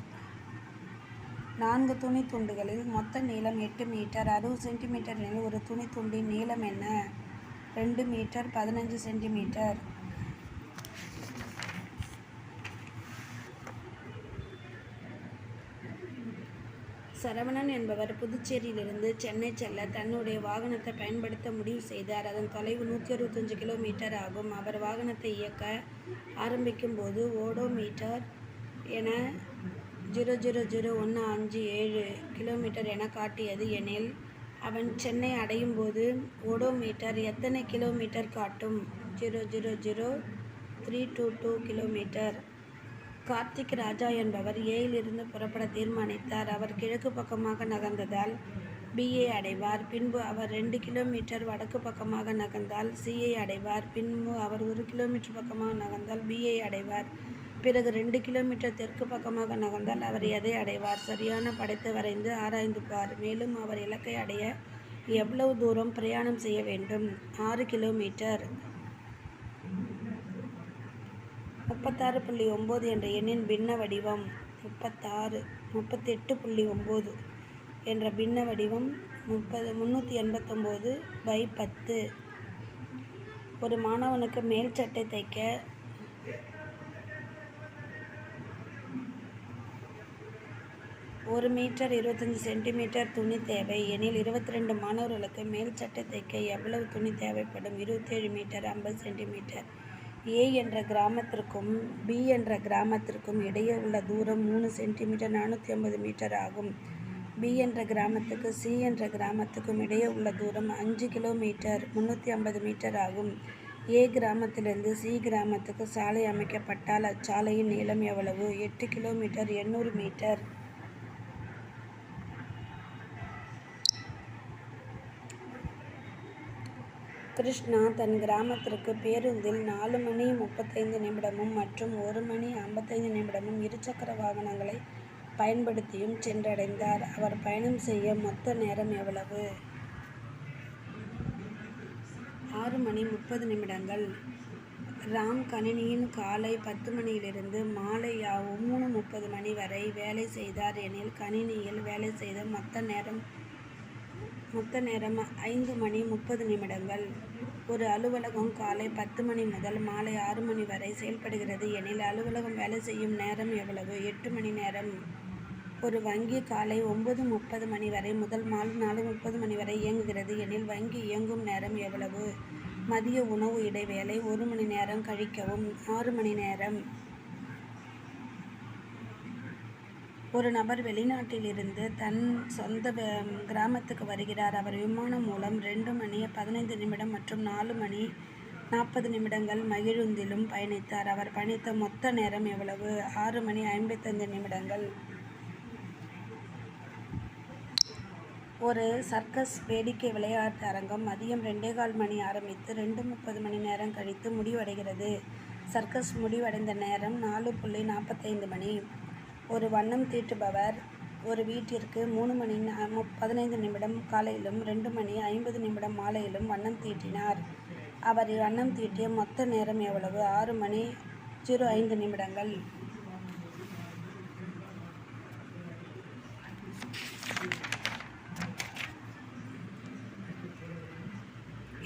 4 துணி துண்டுகளில் மொத்த நீளம் 8 மீட்டர். 60 சென்டிமீட்டர் எனில் ஒரு துணி துண்டின் நீளம் என்ன? 2 மீட்டர் 15 சென்டிமீட்டர். சரவணன் என்பவர் புதுச்சேரியிலிருந்து சென்னை செல்ல தன்னுடைய வாகனத்தை பயன்படுத்த முடிவு செய்தார். அதன் தொலைவு 165 கிலோமீட்டர் ஆகும். அவர் வாகனத்தை இயக்க ஆரம்பிக்கும் போது ஓடோமீட்டர் என 0.00157 கிலோமீட்டர் என காட்டியது எனில் அவன் சென்னை அடையும் போது ஓடோமீட்டர் எத்தனை கிலோமீட்டர் காட்டும்? 0.00322 கிலோமீட்டர். கார்த்திக் ராஜா என்பவர் ஏயிலிருந்து புறப்பட தீர்மானித்தார். அவர் கிழக்கு பக்கமாக நகர்ந்ததால் பியை அடைவார். பின்பு அவர் 2 கிலோமீட்டர் வடக்கு பக்கமாக நகர்ந்தால் சியை அடைவார். பின்பு அவர் 1 கிலோமீட்டர் பக்கமாக நகர்ந்தால் பியை அடைவார். பிறகு 2 கிலோமீட்டர் தெற்கு பக்கமாக நகர்ந்தால் அவர் எதை அடைவார்? சரியான படத்தை வரைந்து ஆராய்ந்து பார். மேலும் அவர் இலக்கை அடைய எவ்வளவு தூரம் பிரயாணம் செய்ய வேண்டும்? 6 கிலோமீட்டர். 36.9 என்ற எண்ணின் பின்ன வடிவம் 38.9 என்ற பின்ன வடிவம் 389/10. ஒரு மாணவனுக்கு மேல் சட்டை தைக்க 1 மீட்டர் 25 சென்டிமீட்டர் துணி தேவை எனில் 22 மாணவர்களுக்கு மேல் சட்டை தைக்க எவ்வளவு துணி தேவைப்படும்? 27 மீட்டர் 50 சென்டிமீட்டர். ஏ என்ற கிராமத்திற்கும் பி என்ற கிராமத்திற்கும் இடையே உள்ள தூரம் 3 சென்டிமீட்டர் 450 மீட்டர் ஆகும். பி என்ற கிராமத்துக்கு சி என்ற கிராமத்துக்கும் இடையே உள்ள தூரம் 5 கிலோமீட்டர் 350 மீட்டர் ஆகும். ஏ கிராமத்திலிருந்து சி கிராமத்துக்கு சாலை அமைக்கப்பட்டால் அச்சாலையின் நீளம் எவ்வளவு? 8 கிலோமீட்டர் 800 மீட்டர். கிருஷ்ணா தன் கிராமத்திற்கு பேருந்தில் 4 மணி 35 நிமிடமும் மற்றும் 1 மணி 55 நிமிடமும் இருசக்கர வாகனங்களை பயன்படுத்தியும் சென்றடைந்தார். அவர் பயணம் செய்ய மொத்த நேரம் எவ்வளவு? 6 மணி 30 நிமிடங்கள். ராம் கணினியின் காலை 10 மணியிலிருந்து மாலை 3:30 மணி வரை வேலை செய்தார் எனில் கணினியில் வேலை செய்த மொத்த நேரம் 5 மணி 30 நிமிடங்கள். ஒரு அலுவலகம் காலை 10 மணி முதல் மாலை 6 மணி வரை செயல்படுகிறது எனில் அலுவலகம் வேலை செய்யும் நேரம் எவ்வளவு? 8 மணி நேரம். ஒரு வங்கி காலை 9:30 மணி வரை முதல் மாலை 4:30 மணி வரை இயங்குகிறது எனில் வங்கி இயங்கும் நேரம் எவ்வளவு? மதிய உணவு இடைவேளை 1 மணி நேரம் கழிக்கவும் 6 மணி நேரம். ஒரு நபர் வெளிநாட்டிலிருந்து தன் சொந்த கிராமத்துக்கு வருகிறார். அவர் விமானம் மூலம் 2 மணி 15 நிமிடம் மற்றும் 4 மணி 40 நிமிடங்கள் மகிழுந்திலும் பயணித்தார். அவர் பயணித்த மொத்த நேரம் எவ்வளவு? 6 மணி 55 நிமிடங்கள். ஒரு சர்க்கஸ் வேடிக்கை விளையாட்டு அரங்கம் மதியம் 2:15 மணி ஆரம்பித்து 2:30 மணி நேரம் கழித்து முடிவடைகிறது. சர்க்கஸ் முடிவடைந்த நேரம் 4:45 மணி. ஒரு வண்ணம் தீட்டுபவர் ஒரு வீட்டிற்கு 3 மணி 15 நிமிடம் காலையிலும் 2 மணி 50 நிமிடம் மாலையிலும் வண்ணம் தீட்டினார். அவர் வண்ணம் தீட்டிய மொத்த நேரம் எவ்வளவு? 6 மணி 05 நிமிடங்கள்.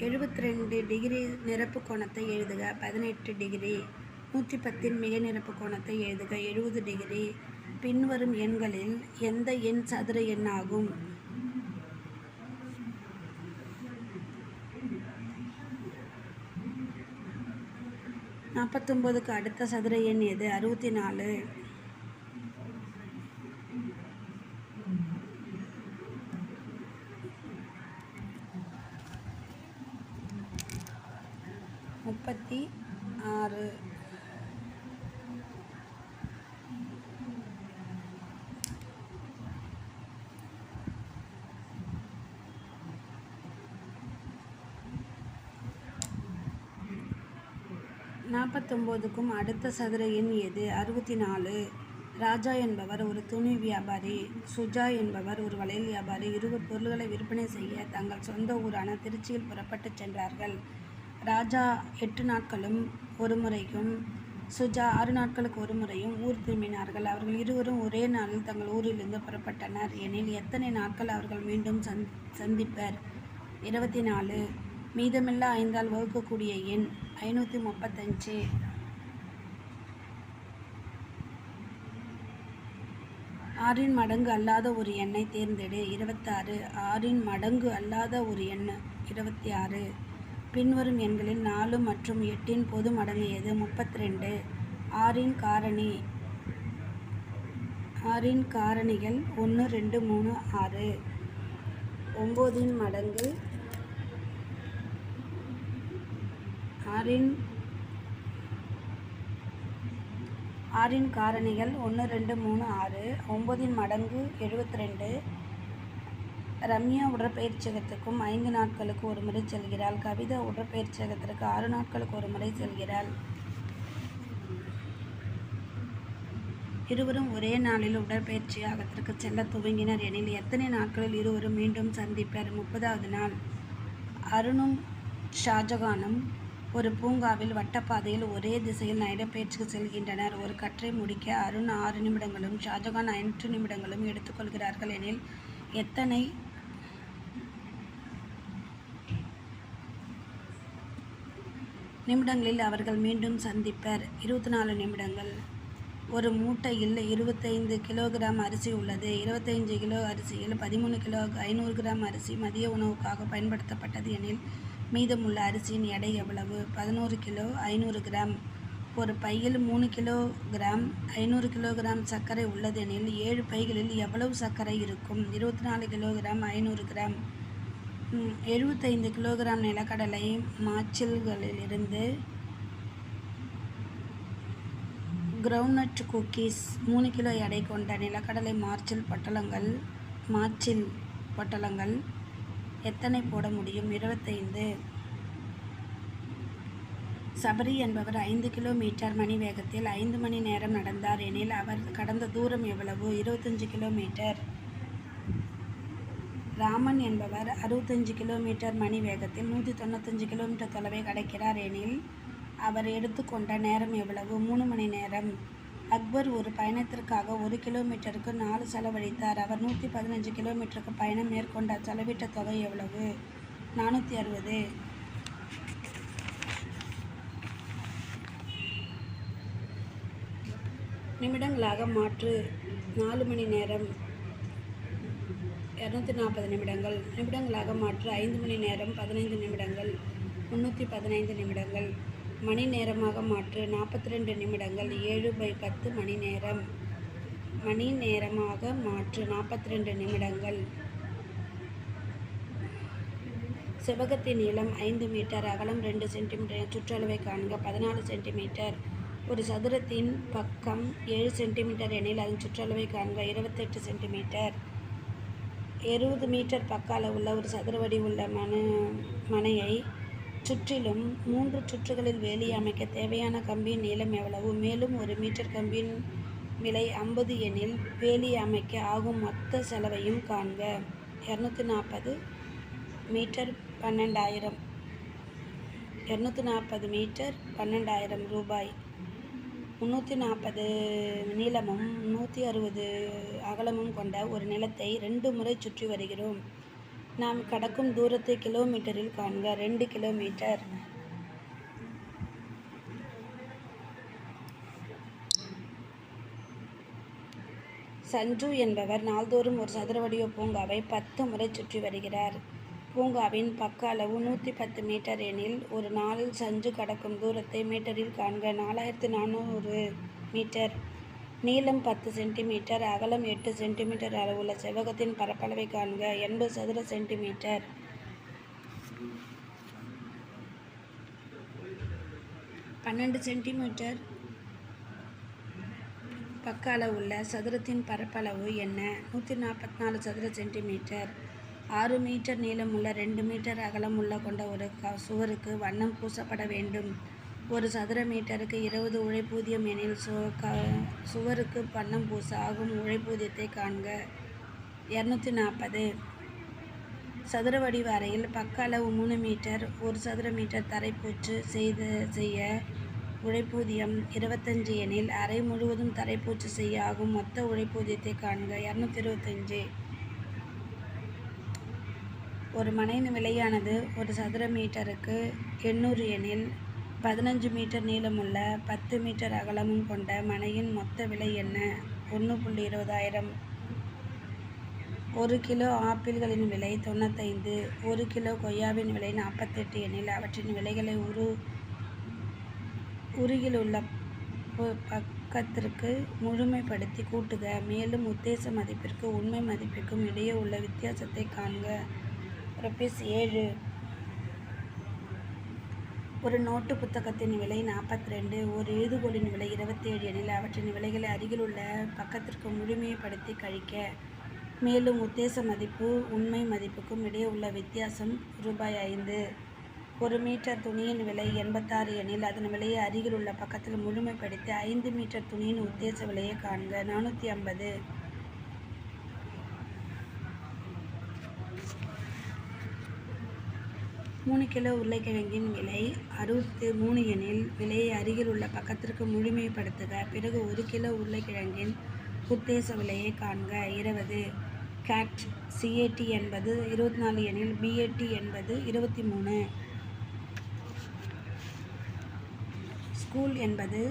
72 டிகிரி நிரப்பு கோணத்தை எழுதுக. 18 டிகிரி. 110 மிகை நிரப்பு கோணத்தை எழுதுக. 70 டிகிரி. பின்வரும் எண்களில் எந்த எண் சதுர எண் ஆகும்? நாற்பத்தொம்போதுக்கு அடுத்த சதுர எண் எது? 64. 36. நாற்பத்தொம்போதுக்கும் அடுத்த சதுர எண் எது? 64. ராஜா என்பவர் ஒரு துணி வியாபாரி, சுஜா என்பவர் ஒரு வளையல் வியாபாரி. இருவர் பொருள்களை விற்பனை செய்ய தங்கள் சொந்த ஊரான திருச்சியில் புறப்பட்டு சென்றார்கள். ராஜா 8 நாட்களும் ஒரு முறையும் சுஜா 6 நாட்களுக்கு ஒரு முறையும் ஊர் திரும்பினார்கள். அவர்கள் இருவரும் ஒரே நாளில் தங்கள் ஊரிலிருந்து புறப்பட்டனர் எனில் எத்தனை நாட்கள் அவர்கள் மீண்டும் சந்திப்பர்? 24. மீதமில்லா 5ஆல் வகுக்கக்கூடிய எண் 535. 6இன் மடங்கு அல்லாத ஒரு எண்ணை தேர்ந்தெடு. 26. 6இன் மடங்கு அல்லாத ஒரு எண் 26. பின்வரும் எண்களில் 4 மற்றும் 8இன் பொது மடங்கு எது? 32. 6இன் காரணிகள் 1, 2, 3, 6. 9இன் மடங்கு 6இன் காரணிகள் 1, 2, 3, 6. 9இன் மடங்கு 72. ரம்யா உடற்பயிற்சியகத்துக்கும் 5 நாட்களுக்கு ஒரு முறை செல்கிறாள். கவிதா உடற்பயிற்சியகத்திற்கு 6 நாட்களுக்கு ஒரு முறை செல்கிறாள். இருவரும் ஒரே நாளில் உடற்பயிற்சியகத்திற்கு செல்ல துவங்கினர் எனில் எத்தனை நாட்களில் இருவரும் மீண்டும் சந்திப்பர்? 30வது நாள். அருணும் ஷாஜகானும் ஒரு பூங்காவில் வட்டப்பாதையில் ஒரே திசையில் நடைபயிற்சிக்கு செல்கின்றனர். ஒரு கற்றை முடிக்க அருண் 6 நிமிடங்களும் ஷாஜகான் 5 நிமிடங்களும் எடுத்துக்கொள்கிறார்கள் எனில் எத்தனை நிமிடங்களில் அவர்கள் மீண்டும் சந்திப்பர்? 24 நிமிடங்கள். ஒரு மூட்டையில் 25 கிலோகிராம் அரிசி உள்ளது. 25 கிலோ அரிசியில் 13 கிலோ 500 கிராம் அரிசி மதிய உணவுக்காக பயன்படுத்தப்பட்டது எனில் மீதமுள்ள அரிசியின் எடை எவ்வளவு? 11 கிலோ 500 கிராம். ஒரு பையில் 3 கிலோகிராம் 500 கிலோகிராம் சர்க்கரை உள்ளதெனில் 7 பைகளில் எவ்வளவு சர்க்கரை இருக்கும்? 24 கிலோகிராம் 500 கிராம். 75 கிலோகிராம் நிலக்கடலை மாச்சில்களிலிருந்து கிரவுண்ட்நட் குக்கீஸ் 3 கிலோ எடை கொண்ட நிலக்கடலை மாச்சில் பொட்டலங்கள் எத்தனை போட முடியும்? 25. சபரி என்பவர் 5 கிலோமீட்டர் மணி வேகத்தில் 5 மணி நேரம் நடந்தார் எனில் அவர் கடந்த தூரம் எவ்வளவு? 25 கிலோமீட்டர். ராமன் என்பவர் 65 கிலோமீட்டர் மணி வேகத்தில் 195 கிலோமீட்டர் தொலைவை கடக்கிறார் எனில் அவர் எடுத்துக்கொண்ட நேரம் எவ்வளவு? 3 மணி நேரம். அக்பர் ஒரு பயணத்திற்காக 1 கிலோமீட்டருக்கு 4 செலவழித்தார். அவர் 115 கிலோமீட்டருக்கு பயணம் மேற்கொண்ட செலவிட்ட தொகை எவ்வளவு? 460. நிமிடங்களாக மாற்று. 4 மணி நேரம் 240 நிமிடங்கள். நிமிடங்களாக மாற்று. 5 மணி நேரம் 15 நிமிடங்கள் 315 நிமிடங்கள். மணி நேரமாக மாற்று. 42 நிமிடங்கள் 7/10 மணி நேரம். மணி நேரமாக மாற்று. 42 நிமிடங்கள். செவ்வகத்தின் நீளம் 5 மீட்டர், அகலம் 2 சென்டிமீட்டர். சுற்றளவை காண்க. 14 சென்டிமீட்டர். ஒரு சதுரத்தின் பக்கம் 7 சென்டிமீட்டர் எனில் அதன் சுற்றளவை காண்க. 28 சென்டிமீட்டர். 20 மீட்டர் பக்க அளவுள்ள ஒரு சதுர வடிவுள்ள மனையை சுற்றிலும் 3 சுற்றுகளில் வேலி அமைக்க தேவையான கம்பியின் நீளம் எவ்வளவு? மேலும் 1 மீட்டர் கம்பியின் விலை 50 எனில் வேலி அமைக்க ஆகும் மொத்த செலவையும் காண்க. 240 மீட்டர் 12,000. 240 மீட்டர் 12,000 ரூபாய். 340 நீளமும் 160 அகலமும் கொண்ட ஒரு நிலத்தை 2 முறை சுற்றி வருகிறோம். நாம் கடக்கும் தூரத்தை கிலோமீட்டரில் காண்க. 2 கிலோமீட்டர். சஞ்சு என்பவர் நாள்தோறும் ஒரு சதுர வடிவ பூங்காவை 10 முறை சுற்றி வருகிறார். பூங்காவின் பக்க அளவு 110 மீட்டர் எனில் ஒரு நாளில் சஞ்சு கடக்கும் தூரத்தை மீட்டரில் காண்க. 4400 மீட்டர். நீளம் 10 சென்டிமீட்டர், அகலம் 8 சென்டிமீட்டர் அளவுள்ள செவ்வகத்தின் பரப்பளவை காண்க. 80 சதுர சென்டிமீட்டர். 12 சென்டிமீட்டர் பக்க அளவுள்ள சதுரத்தின் பரப்பளவு என்ன? 144 சதுர சென்டிமீட்டர். 6 மீட்டர் நீளமுள்ள 2 மீட்டர் அகலமுள்ள கொண்ட ஒரு சுவருக்கு வண்ணம் பூசப்பட வேண்டும். ஒரு சதுர மீட்டருக்கு 20 உழைப்பூதியம் எனில் சுவருக்கு வண்ணம் பூச ஆகும் உழைப்பூதியத்தை காண்க. 240. சதுர வடிவ அறையில் பக்க அளவு 3 மீட்டர், 1 சதுர மீட்டர் தரைப்பூச்சு செய்ய உழைப்பூதியம் 25 எனில் அறை முழுவதும் தரைப்பூச்சு செய்ய ஆகும் மொத்த உழைப்பூதியத்தை காண்க. 225. ஒரு மனையின் விலையானது ஒரு சதுர மீட்டருக்கு 800 எனில் 15 மீட்டர் நீளமுள்ள 10 மீட்டர் அகலமும் கொண்ட மனையின் மொத்த விலை என்ன? 1,20,000. 1 கிலோ ஆப்பிள்களின் விலை 95. 1 கிலோ கொய்யாவின் விலை 48 எனில் அவற்றின் விலைகளை உருகிலுள்ள பக்கத்திற்கு முழுமைப்படுத்தி கூட்டுக. மேலும் உத்தேச மதிப்பிற்கு உண்மை மதிப்பிற்கும் இடையே உள்ள வித்தியாசத்தை காண்க. ₹7. ஒரு நோட்டு புத்தகத்தின் விலை 42. ஒரு எழுதுகோலின் விலை 27 எனில் அவற்றின் விலைகளை அருகிலுள்ள பக்கத்திற்கு முழுமைப்படுத்தி கழிக்க. மேலும் உத்தேச மதிப்பு உண்மை மதிப்புக்கும் இடையே உள்ள வித்தியாசம் ₹5. ஒரு மீட்டர் துணியின் விலை 86 எனில் அதன் விலையை அருகிலுள்ள பக்கத்தில் முழுமைப்படுத்தி 5 மீட்டர் துணியின் உத்தேச விலையை காண்க. 450. 3 கிலோ உருளைக்கிழங்கின் விலை 63 எனில் விலையை அருகில் உள்ள பக்கத்திற்கு முழுமைப்படுத்துக. பிறகு 1 கிலோ உருளைக்கிழங்கின் உத்தேச விலையை காண்க. 20. CAT என்பது 24 எனில் BAT என்பது 23. ஸ்கூல் என்பது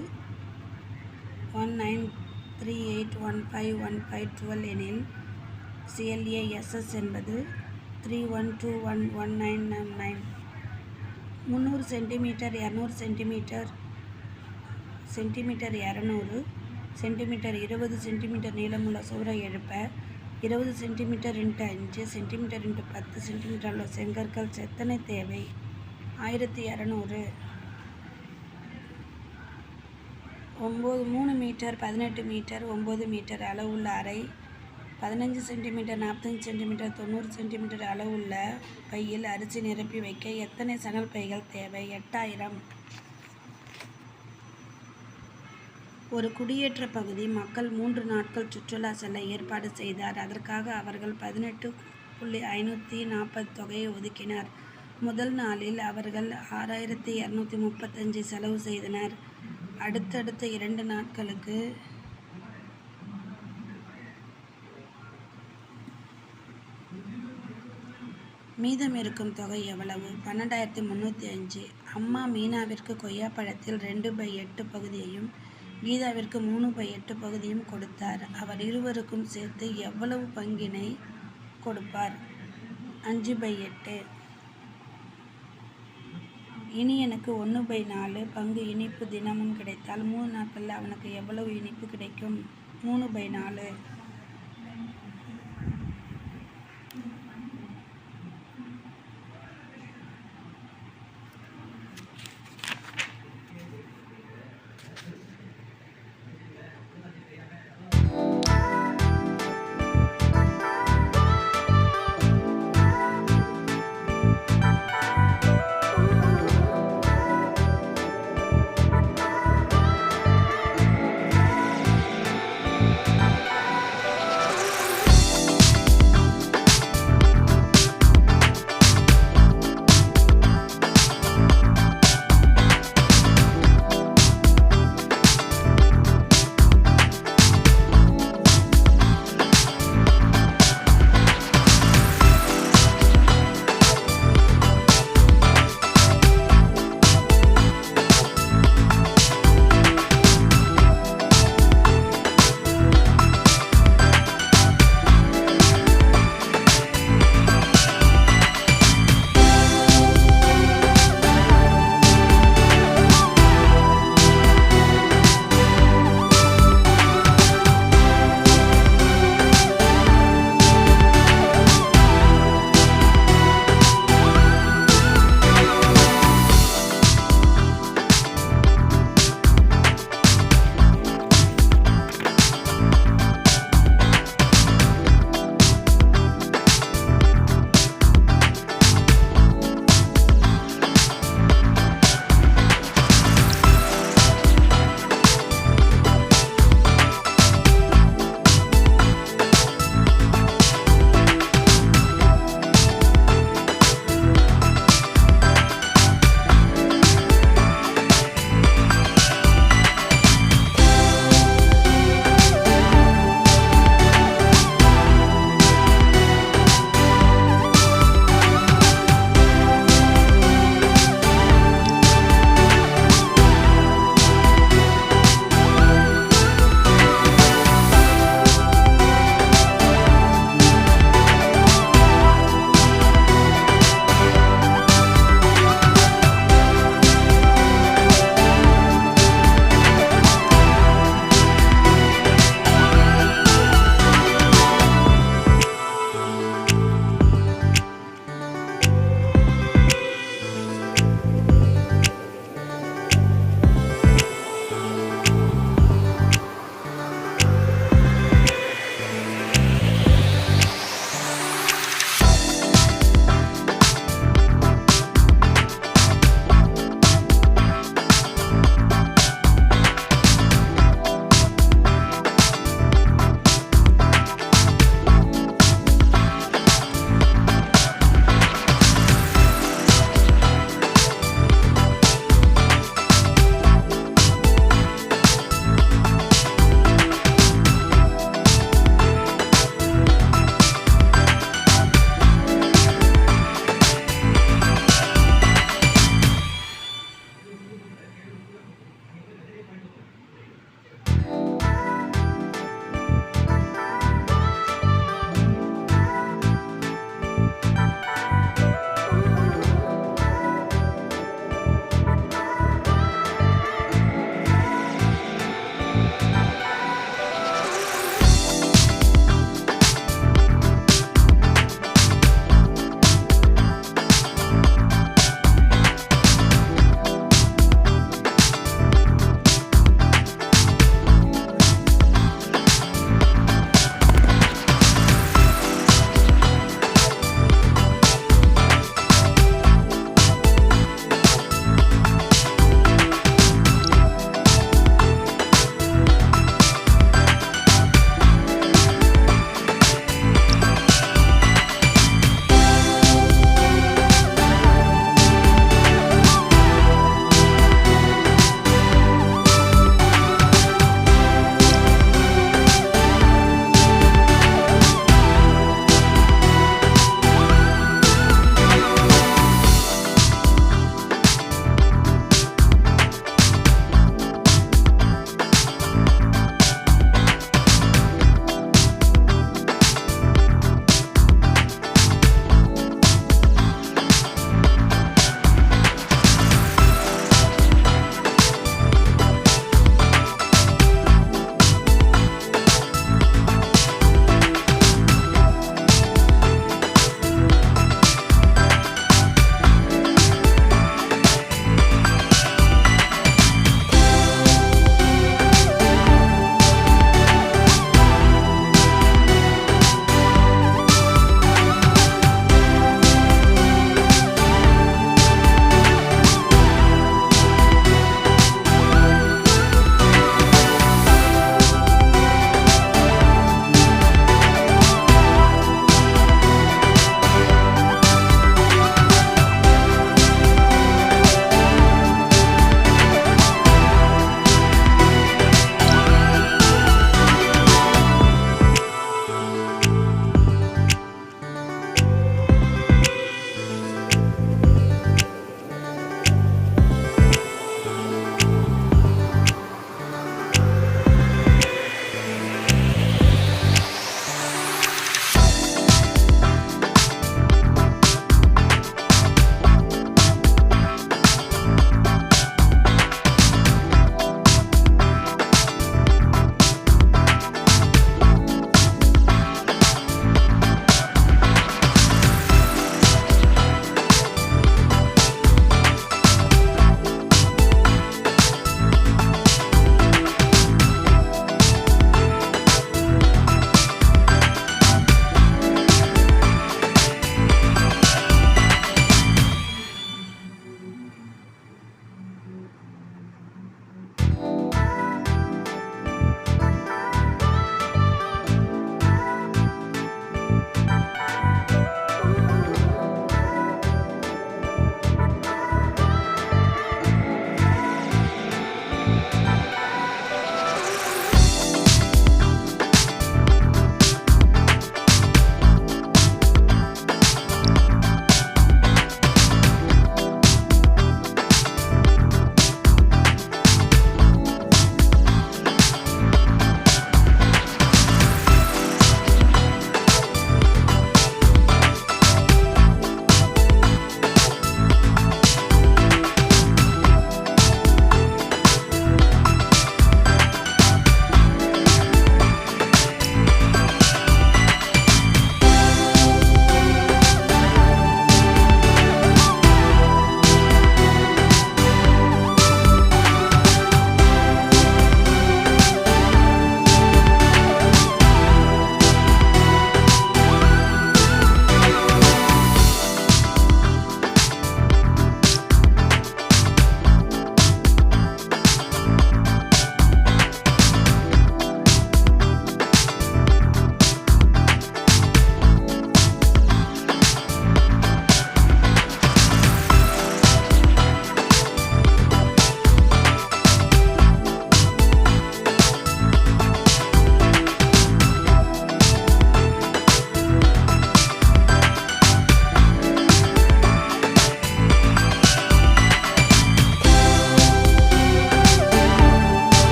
1938151512 எனில் CLASS என்பது 31211999. 300 சென்டிமீட்டர் 200 சென்டிமீட்டர் 200 சென்டிமீட்டர் 20 சென்டிமீட்டர் நீளமுள்ள சுவரை எழுப்ப 20 சென்டிமீட்டர் × 5 சென்டிமீட்டர் × 10 சென்டிமீட்டர் உள்ள செங்கற்கள் எத்தனை தேவை? 1200. 3 மீட்டர் 18 மீட்டர் 9 மீட்டர் அளவுள்ள அறை 15 சென்டிமீட்டர் 45 சென்டிமீட்டர் 90 சென்டிமீட்டர் அளவுள்ள பையில் அரிசி நிரப்பி வைக்க எத்தனை சணல் பைகள் தேவை? 8000. ஒரு குடியேற்ற பகுதி மக்கள் 3 நாட்கள் சுற்றுலா செல்ல ஏற்பாடு செய்தார். அதற்காக அவர்கள் 18,540 தொகையை ஒதுக்கினர். முதல் நாளில் அவர்கள் 6,235 செலவு செய்தனர். அடுத்தடுத்த 2 நாட்களுக்கு மீதம் இருக்கும் தொகை எவ்வளவு? 12,305. அம்மா மீனாவிற்கு கொய்யாப்பழத்தில் 2/8 பகுதியையும் கீதாவிற்கு 3/8 பகுதியும் கொடுத்தார். அவர் இருவருக்கும் சேர்த்து எவ்வளவு பங்கினை கொடுப்பார்? 5/8. இனியனுக்கு 1/4 பங்கு இனிப்பு தினமும் கிடைத்தால் 3 நாட்களில் அவனுக்கு எவ்வளவு இனிப்பு கிடைக்கும்? 3/4.